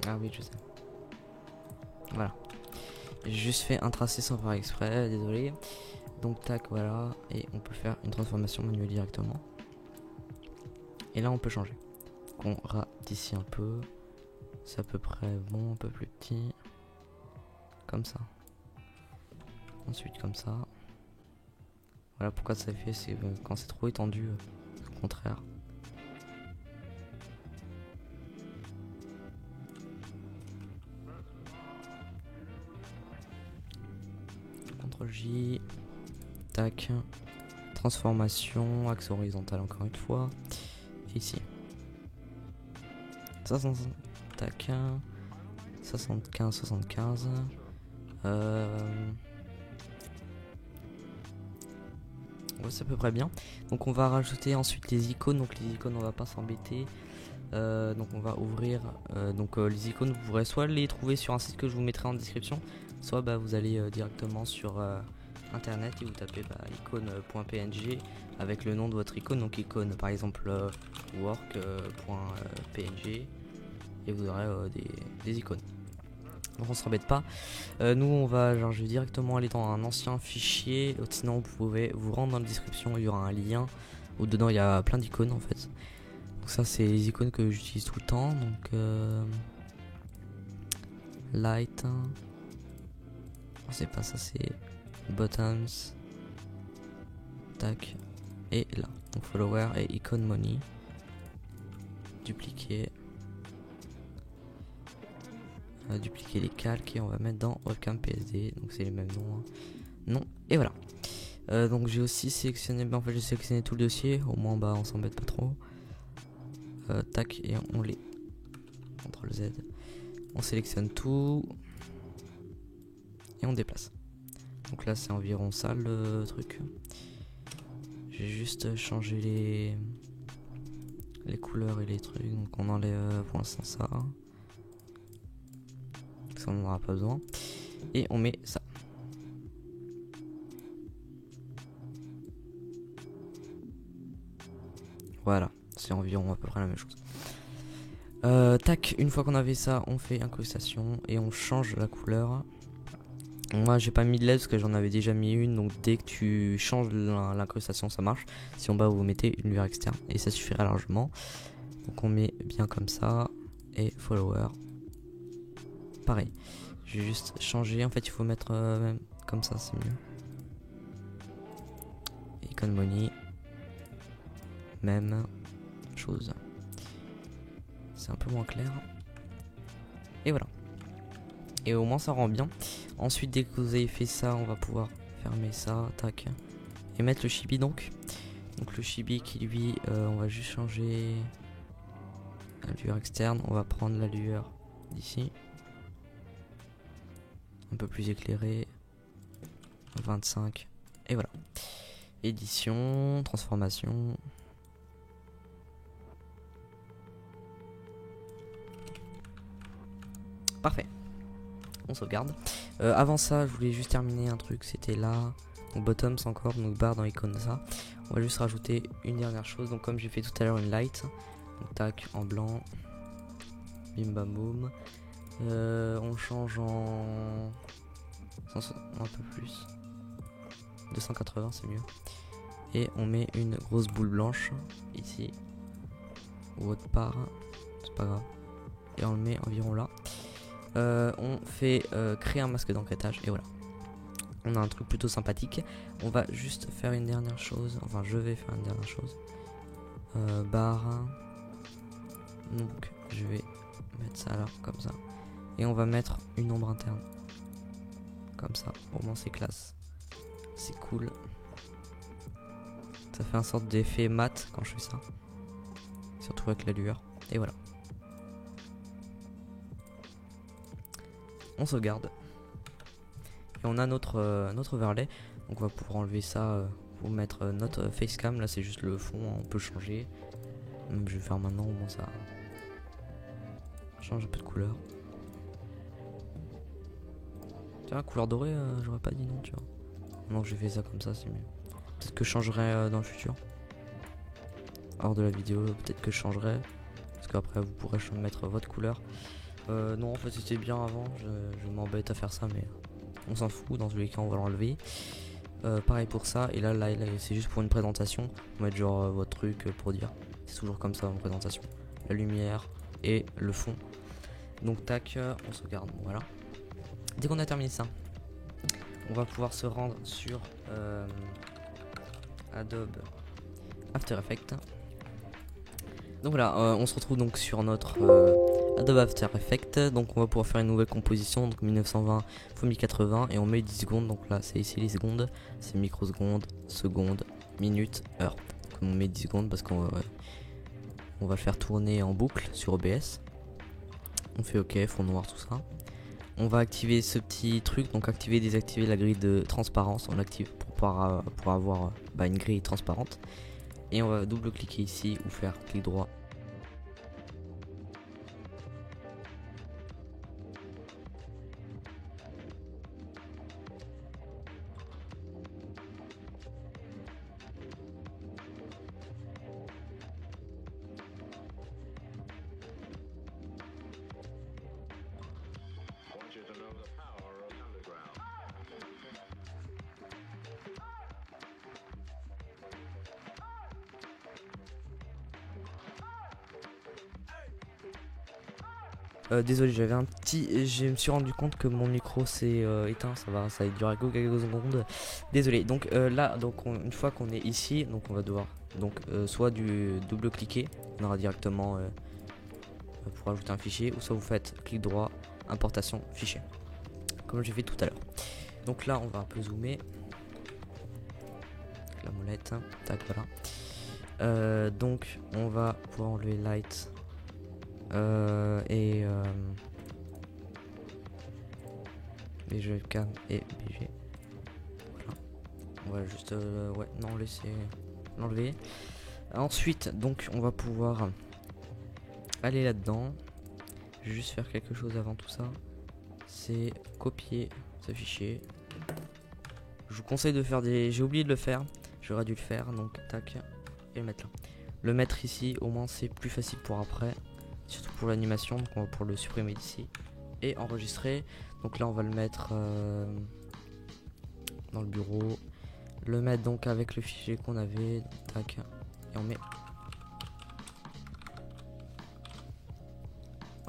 Ah oui je sais. Voilà. J'ai juste fait un tracé sans faire exprès, désolé. Donc tac voilà, et on peut faire une transformation manuelle directement. Et là on peut changer. On rapetit un peu. C'est à peu près bon, un peu plus petit. Comme ça. Ensuite comme ça. Voilà pourquoi ça fait, c'est quand c'est trop étendu, au contraire. CTRL J. Tac. Transformation, axe horizontal encore une fois. Et ici. 60, tac. 75, 75. Ouais, c'est à peu près bien. Donc on va rajouter ensuite les icônes. Donc les icônes on va pas s'embêter. Donc on va ouvrir les icônes, vous pourrez soit les trouver sur un site que je vous mettrai en description, soit vous allez directement sur internet et vous tapez icône.png avec le nom de votre icône, donc icône par exemple work.png et vous aurez des icônes. Donc on s'embête pas. Nous on va je vais directement aller dans un ancien fichier, sinon vous pouvez vous rendre dans la description, il y aura un lien où dedans il y a plein d'icônes en fait. Donc ça c'est les icônes que j'utilise tout le temps. Donc light, c'est pas ça, c'est buttons, tac, et là donc follower et icon money, dupliquer, dupliquer les calques et on va mettre dans webcam PSD, donc c'est les mêmes noms, hein. Non, et voilà. Donc j'ai aussi sélectionné, en fait j'ai sélectionné tout le dossier, au moins on s'embête pas trop. Tac, et on les CTRL Z, on sélectionne tout et on déplace. Donc là c'est environ ça le truc. J'ai juste changé les couleurs et les trucs, donc on enlève pour l'instant ça, on n'en aura pas besoin, et on met ça. Voilà, c'est environ à peu près la même chose. Tac, une fois qu'on avait ça, on fait incrustation et on change la couleur. Moi j'ai pas mis de LED parce que j'en avais déjà mis une, donc dès que tu changes l'incrustation ça marche. Si en bas vous mettez une lumière externe et ça suffira largement. Donc on met bien comme ça et follower. Pareil, je vais juste changer, en fait il faut mettre même comme ça, c'est mieux. Icon money, même chose. C'est un peu moins clair. Et voilà. Et au moins ça rend bien. Ensuite dès que vous avez fait ça, on va pouvoir fermer ça, tac. Et mettre le chibi donc. Donc le chibi qui lui, on va juste changer la lueur externe. On va prendre la lueur d'ici. Un peu plus éclairé. 25. Et voilà. Édition, transformation. Parfait. On sauvegarde. Avant ça, je voulais juste terminer un truc. C'était là. Donc bottoms encore. Donc barre dans l'icône de ça. On va juste rajouter une dernière chose. Donc comme j'ai fait tout à l'heure une light. Donc tac en blanc. Bim bam boum. On change en un peu plus. 280 c'est mieux. Et on met une grosse boule blanche ici. Ou autre part. C'est pas grave. Et on le met environ là. On fait créer un masque d'encrêtage et voilà. On a un truc plutôt sympathique. On va juste faire une dernière chose. Enfin je vais faire une dernière chose. Barre. Donc je vais mettre ça là comme ça. Et on va mettre une ombre interne. Comme ça. Au moins c'est classe. C'est cool. Ça fait un sorte d'effet mat quand je fais ça. Surtout avec la lueur. Et voilà. On sauvegarde. Et on a notre overlay. Donc on va pouvoir enlever ça pour mettre notre facecam. Là c'est juste le fond, on peut changer. Je vais faire maintenant, au moins ça change un peu de couleur. Tiens, couleur dorée, j'aurais pas dit non, tu vois. Non, j'ai fait ça comme ça, c'est mieux. Peut-être que je changerai dans le futur. Hors de la vidéo, peut-être que je changerai. Parce qu'après vous pourrez mettre votre couleur. Non, en fait c'était bien avant, je m'embête à faire ça, mais on s'en fout, dans tous les cas on va l'enlever. Pareil pour ça, et là c'est juste pour une présentation. On va mettre genre votre truc pour dire. C'est toujours comme ça en présentation. La lumière et le fond. Donc tac, on sauvegarde, voilà. Dès qu'on a terminé ça, on va pouvoir se rendre sur Adobe After Effects. Donc voilà, on se retrouve donc sur notre Adobe After Effects. Donc on va pouvoir faire une nouvelle composition, donc 1920 x 1080 et on met 10 secondes. Donc là c'est ici les secondes, c'est microsecondes, secondes, minutes, heures. Donc on met 10 secondes parce qu'on va le faire tourner en boucle sur OBS. On fait OK, fond noir, tout ça. On va activer ce petit truc, donc activer, désactiver la grille de transparence. On l'active pour avoir une grille transparente. Et on va double cliquer ici ou faire clic droit. Désolé, j'avais un petit. Je me suis rendu compte que mon micro s'est éteint. Ça va durer quelques secondes. Désolé. Donc là, une fois qu'on est ici, donc on va devoir soit du double cliquer, on aura directement pour ajouter un fichier, ou soit vous faites clic droit, importation fichier, comme j'ai fait tout à l'heure. Donc là, on va un peu zoomer. La molette, tac, voilà. Donc on va pouvoir enlever light. BG cam et BG. Voilà. On va juste laisser l'enlever. Ensuite, donc on va pouvoir aller là-dedans. Je vais juste faire quelque chose avant tout ça. C'est copier ce fichier. Je vous conseille de faire j'ai oublié de le faire. J'aurais dû le faire, donc tac, et le mettre là. Le mettre ici, au moins c'est plus facile pour après. Surtout pour l'animation, donc on va pouvoir le supprimer d'ici et enregistrer. Donc là on va le mettre dans le bureau, le mettre donc avec le fichier qu'on avait, tac, et on met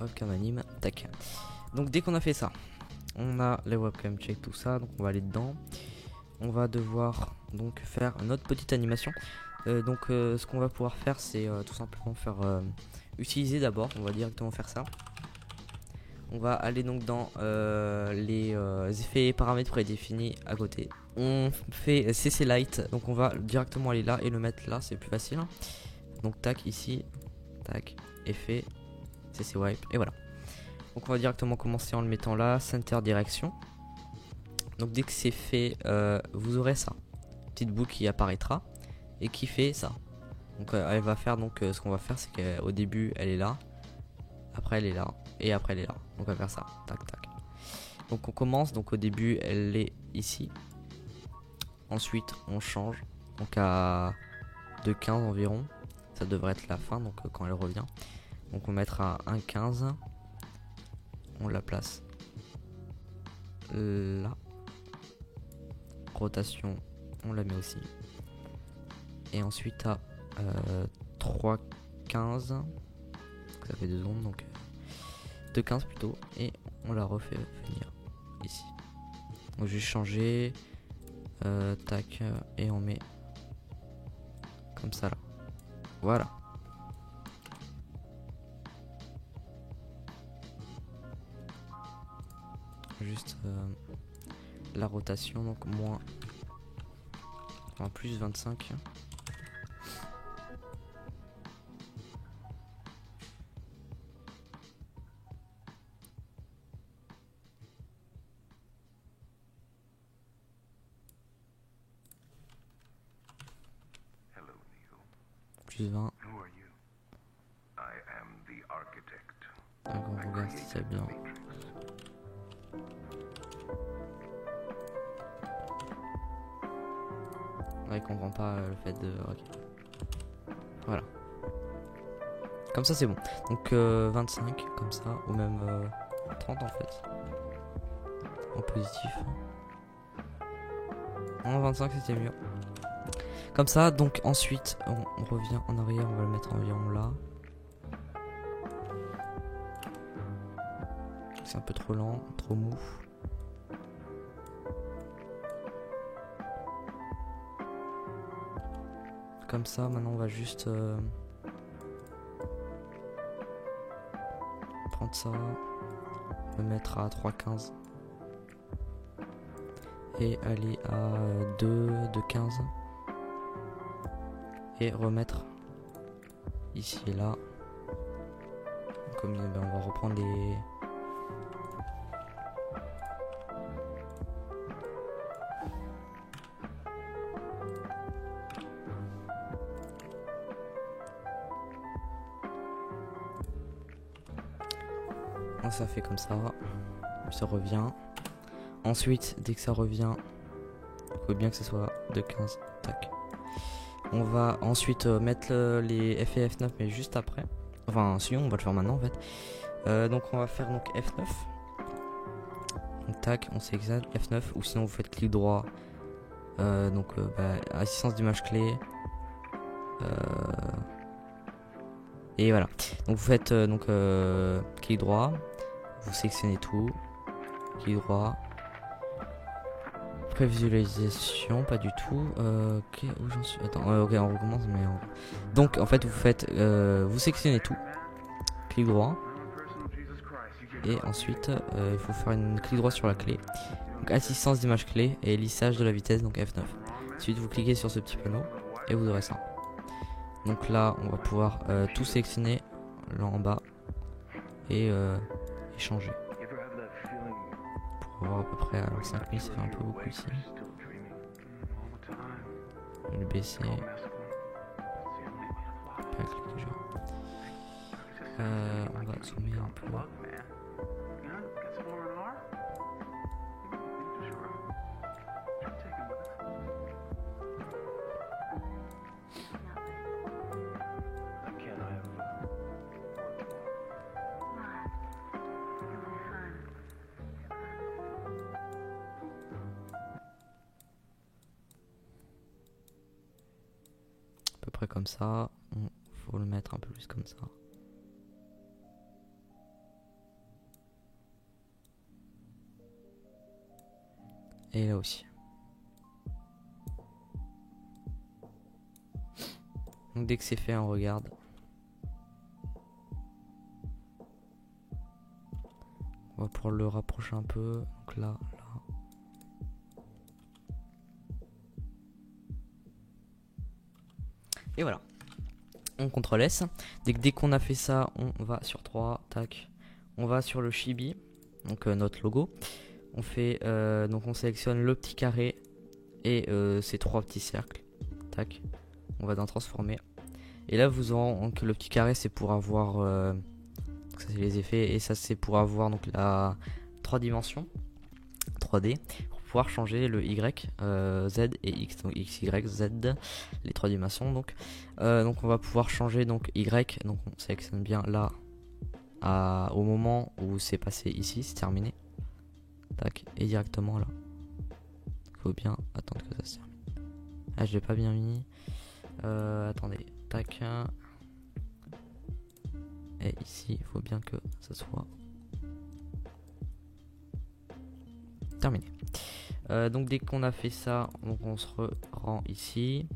webcam anime, tac. Donc dès qu'on a fait ça, on a les webcam check, tout ça, donc on va aller dedans. On va devoir donc faire notre petite animation. Ce qu'on va pouvoir faire, c'est tout simplement faire utiliser d'abord. On va directement faire ça. On va aller donc dans les effets et paramètres prédéfinis à côté. on fait CC Light, donc on va directement aller là et le mettre là, c'est plus facile. Donc tac ici, tac, effet, CC Wipe, et voilà. Donc on va directement commencer en le mettant là, center direction. Donc dès que c'est fait, vous aurez ça, petite boucle qui apparaîtra et qui fait ça. Donc elle va faire, donc ce qu'on va faire c'est qu'au début elle est là, après elle est là, et après elle est là. Donc on va faire ça, tac tac. Donc on commence, donc au début elle est ici. Ensuite on change, donc à 2,15 environ. Ça devrait être la fin, donc quand elle revient. Donc on mettra à 1,15. On la place là. Rotation, on la met aussi. Et ensuite à 3,15. Ça fait 2 ondes, donc 2,15 plutôt. Et on la refait venir ici. Donc je vais changer. Tac, et on met comme ça là. Voilà. Juste la rotation, donc moins, enfin plus 25. Plus 20. Donc on regarde si c'est bien. Ouais, il comprend pas le fait de... Ok. Voilà. Comme ça c'est bon. Donc 25 comme ça, ou même 30 en fait. En positif. En 25 c'était mieux. Comme ça, donc ensuite on revient en arrière, on va le mettre environ là. C'est un peu trop lent, trop mou. Comme ça, maintenant on va juste prendre ça, le mettre à 3,15 et aller à 2,15 et remettre ici et là. Comme on va reprendre les... Ça fait comme ça, ça revient. Ensuite, dès que ça revient, il faut bien que ce soit de 15. Tac. On va ensuite mettre les effets F9, mais juste après. Enfin, si on va le faire maintenant en fait. Donc on va faire donc F9. Donc tac, on sélectionne F9, ou sinon vous faites clic droit. Assistance d'image clé. Et voilà. Donc vous faites clic droit. Vous sélectionnez tout, clic droit, prévisualisation, pas du tout. Ok, où j'en suis? Attends, ok, on recommence, mais donc en fait vous faites, vous sélectionnez tout, clic droit, et ensuite il faut faire une clic droit sur la clé. Donc assistance d'image clé et lissage de la vitesse, donc F9. Ensuite vous cliquez sur ce petit panneau et vous aurez ça. Donc là on va pouvoir tout sélectionner là en bas et changer pour avoir à peu près. Alors 5000 ça fait un peu beaucoup ici. Le baisser, pas cliquer genre. On va zoomer un peu. À peu près comme ça, faut le mettre un peu plus comme ça. Et là aussi. Donc dès que c'est fait, on regarde. On va pouvoir le rapprocher un peu. Donc là, là. Et voilà. On CTRL S. Dès qu'on a fait ça, on va sur 3. Tac. On va sur le chibi. Donc notre logo. On fait donc on sélectionne le petit carré et ces 3 petits cercles. Tac. On va dans transformer. Et là vous aurez donc le petit carré, c'est pour avoir ça c'est les effets, et ça c'est pour avoir donc la 3 dimensions 3D, pour pouvoir changer le Y, Z et X, donc X, Y, Z, les 3 dimensions. Donc on va pouvoir changer donc Y, donc on sélectionne bien là au moment où c'est passé ici, c'est terminé. Tac, et directement là. Il faut bien attendre que ça se termine. Ah, je l'ai pas bien mis. Attendez, tac. Et ici, il faut bien que ça soit terminé. Donc dès qu'on a fait ça, donc on se rend ici,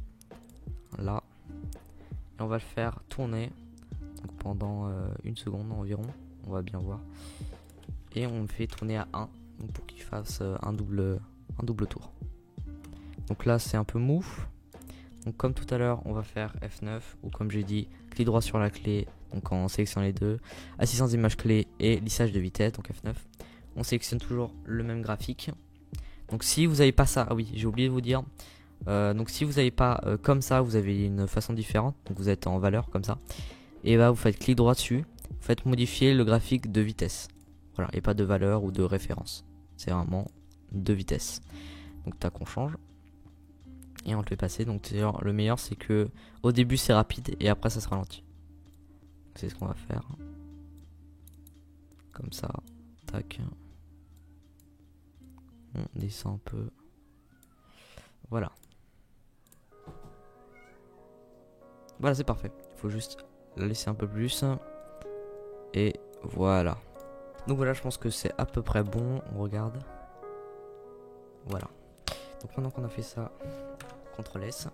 là, et on va le faire tourner donc pendant 1 seconde environ, on va bien voir, et on le fait tourner à 1 donc pour qu'il fasse un double tour. Donc là c'est un peu mou, donc comme tout à l'heure on va faire F9, ou comme j'ai dit, clic droit sur la clé, donc on sélectionne les deux, assistance d'image clé et lissage de vitesse, donc F9. On sélectionne toujours le même graphique. Donc si vous n'avez pas ça, ah oui, j'ai oublié de vous dire, donc si vous n'avez pas comme ça, vous avez une façon différente, donc vous êtes en valeur comme ça, et bah vous faites clic droit dessus, vous faites modifier le graphique de vitesse, voilà, et pas de valeur ou de référence, c'est vraiment de vitesse. Donc tac, on change et on le fait passer. Donc le meilleur c'est que au début c'est rapide et après ça se ralentit. C'est ce qu'on va faire, comme ça, tac. On descend un peu. Voilà. Voilà, c'est parfait. Il faut juste la laisser un peu plus. Et voilà. Donc voilà, je pense que c'est à peu près bon. On regarde. Voilà. Donc maintenant qu'on a fait ça, CTRL S.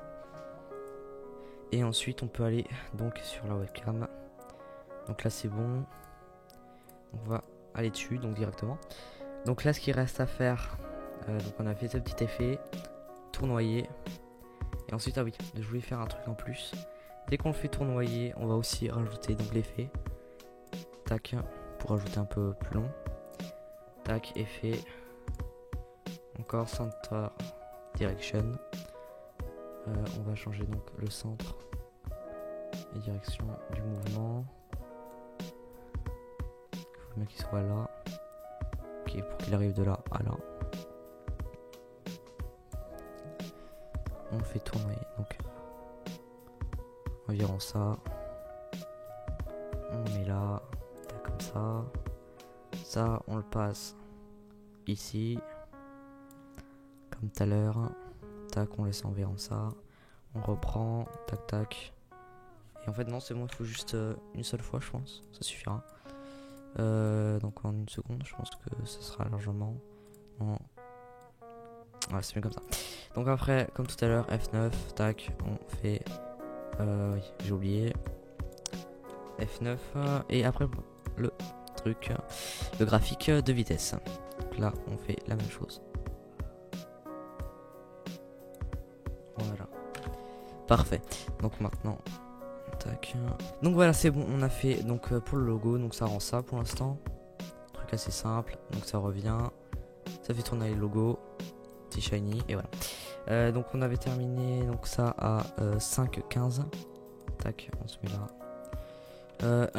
Et ensuite on peut aller donc sur la webcam. Donc là c'est bon. On va aller dessus donc directement. Donc là ce qu'il reste à faire, donc on a fait ce petit effet, tournoyer. Et ensuite, ah oui, je voulais faire un truc en plus. Dès qu'on le fait tournoyer, on va aussi rajouter donc l'effet. Tac, pour rajouter un peu plus long. Tac, effet. Encore center direction. On va changer donc le centre et direction du mouvement. Il faut bien qu'il soit là. Ok, pour qu'il arrive de là à là. On le fait tourner donc environ ça. On met là, comme ça. Ça, on le passe ici, comme tout à l'heure. Tac, on laisse environ ça. On reprend, tac tac. Et en fait non, c'est bon, il faut juste une seule fois, je pense, ça suffira. Donc en 1 seconde, je pense que ça sera largement. Non. Ouais, c'est mieux comme ça. Donc après, comme tout à l'heure, F9, tac, on fait. Oui, j'ai oublié. F9 et après le truc, le graphique de vitesse. Donc là, on fait la même chose. Voilà. Parfait. Donc maintenant, tac. Donc voilà, c'est bon. On a fait donc pour le logo. Donc ça rend ça pour l'instant. Truc assez simple. Donc ça revient. Ça fait tourner les logos. Petit shiny et voilà. Donc on avait terminé donc ça à 5.15. Tac, on se met là.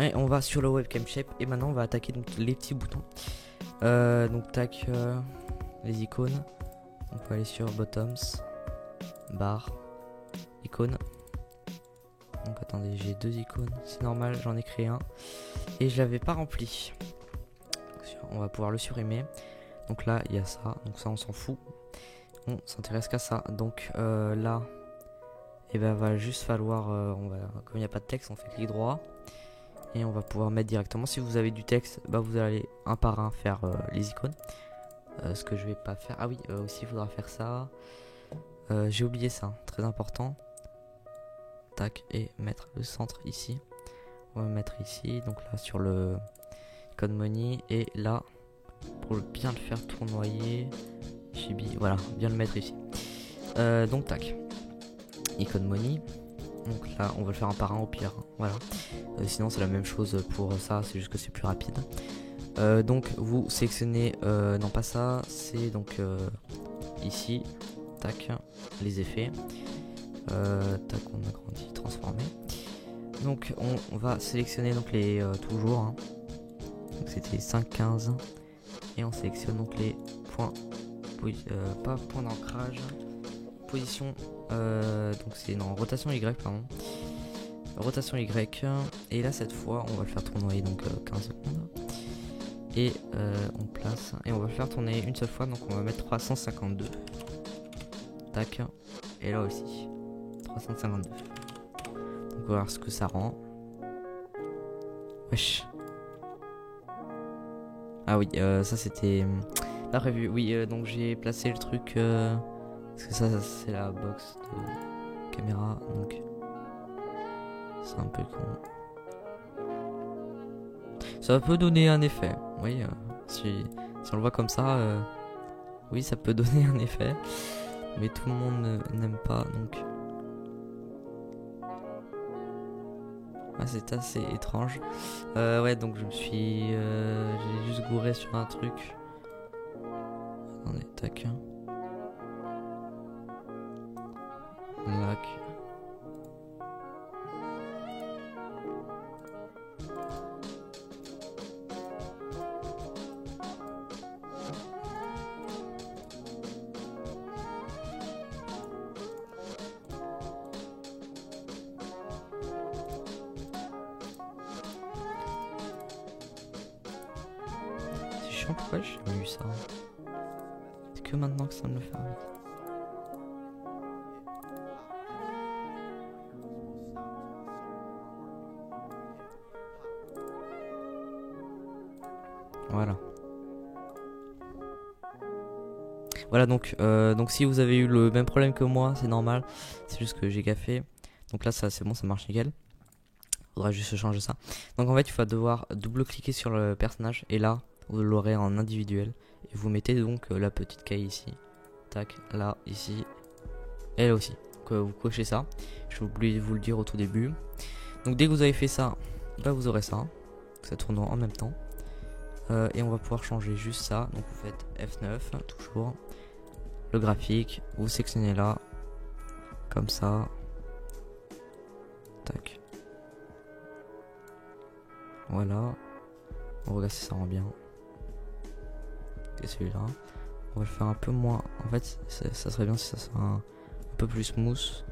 Et on va sur le webcam shape et maintenant on va attaquer donc les petits boutons. Donc tac, les icônes. On peut aller sur bottoms, barre, icône. Donc attendez, j'ai 2 icônes, c'est normal, j'en ai créé un et je l'avais pas rempli. On va pouvoir le supprimer. Donc là il y a ça, donc ça on s'en fout. On s'intéresse qu'à ça. Donc là, et ben va juste falloir, comme il n'y a pas de texte, on fait clic droit et on va pouvoir mettre directement. Si vous avez du texte, bah vous allez un par un faire les icônes. Ce que je vais pas faire. Ah oui, aussi il faudra faire ça. J'ai oublié ça, très important. Tac, et mettre le centre ici. On va mettre ici, donc là sur le icône money et là pour bien le faire tournoyer. Chibi, voilà, bien le mettre ici. Donc tac, icône money, Donc là on va le faire un par un au pire, voilà. Sinon c'est la même chose pour ça, c'est juste que c'est plus rapide. Donc vous sélectionnez, non pas ça, c'est donc ici, tac, les effets, tac, on agrandit, transformer. Donc on va sélectionner donc les toujours, hein. Donc c'était 5, 15 et on sélectionne donc les points, pas point d'ancrage, position, donc c'est non rotation Y pardon, rotation Y, et là cette fois on va le faire tournoyer donc 15 secondes. Et on place et on va le faire tourner une seule fois, donc on va mettre 352. Tac. Et là aussi 352. Donc on va voir ce que ça rend. Wesh. Ah oui, ça c'était pas prévu. Oui, donc j'ai placé le truc parce que ça c'est la box de caméra, donc c'est un peu con. Ça peut donner un effet. Oui, si on le voit comme ça, oui, ça peut donner un effet. Mais tout le monde n'aime pas, donc... Ah, c'est assez étrange. Ouais, donc je me suis... j'ai juste gouré sur un truc. Attendez, tac. Lac. Pourquoi j'ai jamais eu ça? C'est que maintenant que ça me le fait. Voilà. Voilà, donc si vous avez eu le même problème que moi, c'est normal. C'est juste que j'ai gaffé. Donc là ça c'est bon, ça marche nickel. Faudra juste changer ça. Donc en fait il va devoir double-cliquer sur le personnage. Et là vous l'aurez en individuel. Et vous mettez donc la petite caille ici. Tac, là, ici. Et là aussi. Donc vous cochez ça. J'ai oublié de vous le dire au tout début. Donc dès que vous avez fait ça, bah, vous aurez ça. Ça tourne en même temps. Et on va pouvoir changer juste ça. Donc vous faites F9, toujours. Le graphique, vous sélectionnez là. Comme ça. Tac. Voilà. On regarde si ça rend bien. Et celui-là, on va le faire un peu moins. En fait, ça serait bien si ça soit un peu plus smooth.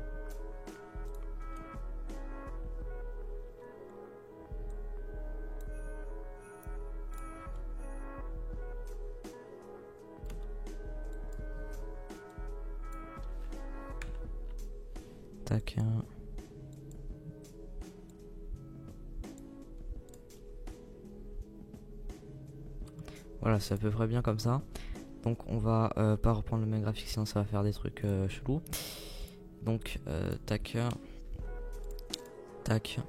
Tac. Voilà, c'est à peu près bien comme ça. Donc on va pas reprendre le même graphique, sinon ça va faire des trucs chelous. Donc tac, tac,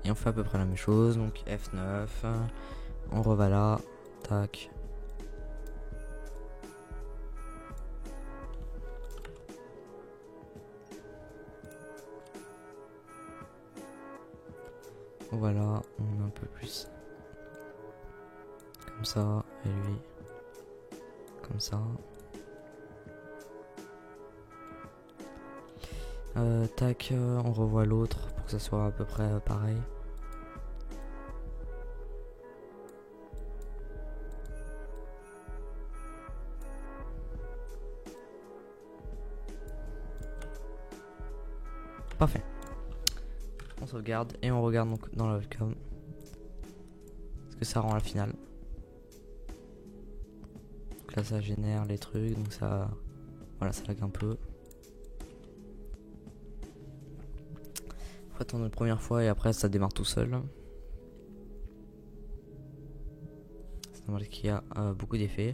et on fait à peu près la même chose. Donc F9, on revat là, tac. Voilà, on met un peu plus comme ça, et lui comme ça. Tac, on revoit l'autre pour que ça soit à peu près pareil. Parfait. On sauvegarde et on regarde donc dans la webcam ce que ça rend à la finale. Donc là ça génère les trucs, donc ça, voilà, ça lag un peu. Faut attendre une première fois et après ça démarre tout seul. C'est normal qu'il y a beaucoup d'effets.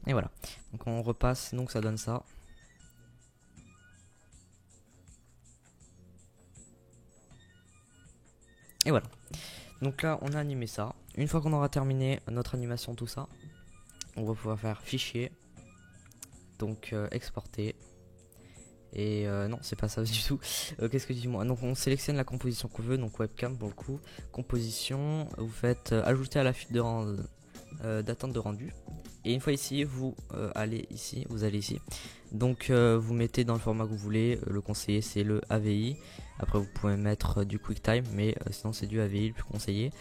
Et voilà, donc on repasse, donc ça donne ça. Et voilà, donc là on a animé ça. Une fois qu'on aura terminé notre animation, tout ça, on va pouvoir faire fichier, Donc exporter. Et non, c'est pas ça du tout. Qu'est-ce que dis-moi? Donc on sélectionne la composition qu'on veut, donc webcam pour le coup. Composition, vous faites ajouter à la file d'attente de rendu. Et une fois ici, vous allez ici, Donc vous mettez dans le format que vous voulez. Le conseillé c'est le AVI. Après vous pouvez mettre du QuickTime, mais sinon c'est du AVI le plus conseillé.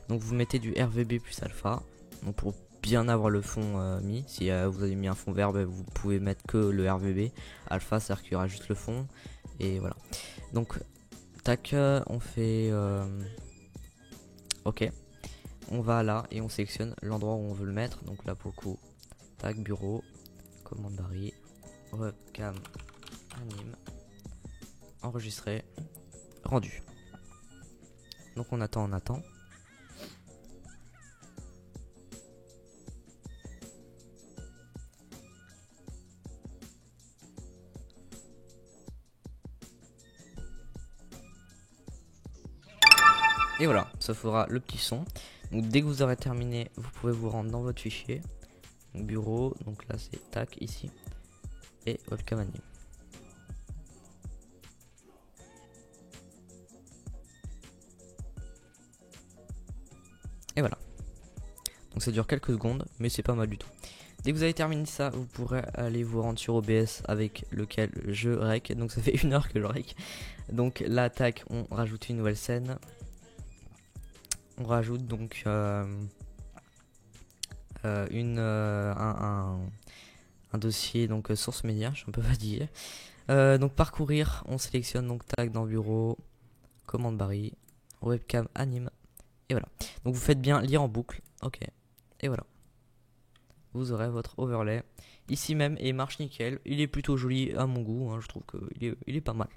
Donc vous mettez du RVB plus alpha. Donc pour bien avoir le fond mis. Si vous avez mis un fond vert, vous pouvez mettre que le RVB. Alpha, c'est-à-dire qu'il y aura juste le fond. Et voilà. Donc, tac, on fait OK. On va là et on sélectionne l'endroit où on veut le mettre. Donc là, pour le coup, tac, bureau, commande barre, webcam, anime, enregistrer, rendu. Donc on attend, Et voilà, ça fera le petit son. Donc dès que vous aurez terminé, vous pouvez vous rendre dans votre fichier. Donc, bureau, donc là c'est tac ici. Et webcam anime. Et voilà. Donc ça dure quelques secondes, mais c'est pas mal du tout. Dès que vous avez terminé ça, vous pourrez aller vous rendre sur OBS avec lequel je rec. Donc ça fait 1 heure que je rec. Donc là, tac, on rajoute une nouvelle scène. On rajoute donc un dossier donc source média, je suis un peu fatigué. Donc parcourir, on sélectionne donc tag dans bureau, commande barre, webcam anime, et voilà. Donc vous faites bien lire en boucle, ok, et voilà. Vous aurez votre overlay ici même et marche nickel. Il est plutôt joli à mon goût, hein, je trouve qu'il est pas mal.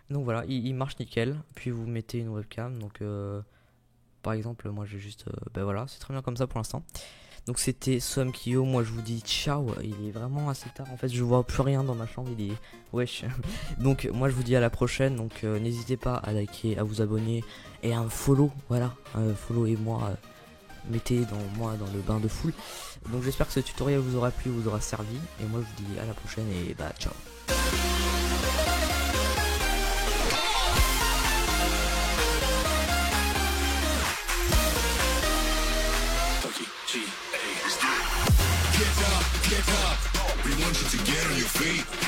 Donc voilà, il marche nickel. Puis vous mettez une webcam, donc par exemple, moi j'ai juste, voilà, c'est très bien comme ça pour l'instant. Donc c'était Somkyo, moi je vous dis ciao, il est vraiment assez tard en fait, je vois plus rien dans ma chambre, il est wesh. Donc moi je vous dis à la prochaine, donc n'hésitez pas à liker, à vous abonner et à me follow, voilà, follow et moi, mettez moi dans le bain de foule. Donc j'espère que ce tutoriel vous aura plu, vous aura servi, et moi je vous dis à la prochaine et bah ciao. Get up, we want you to get on your feet.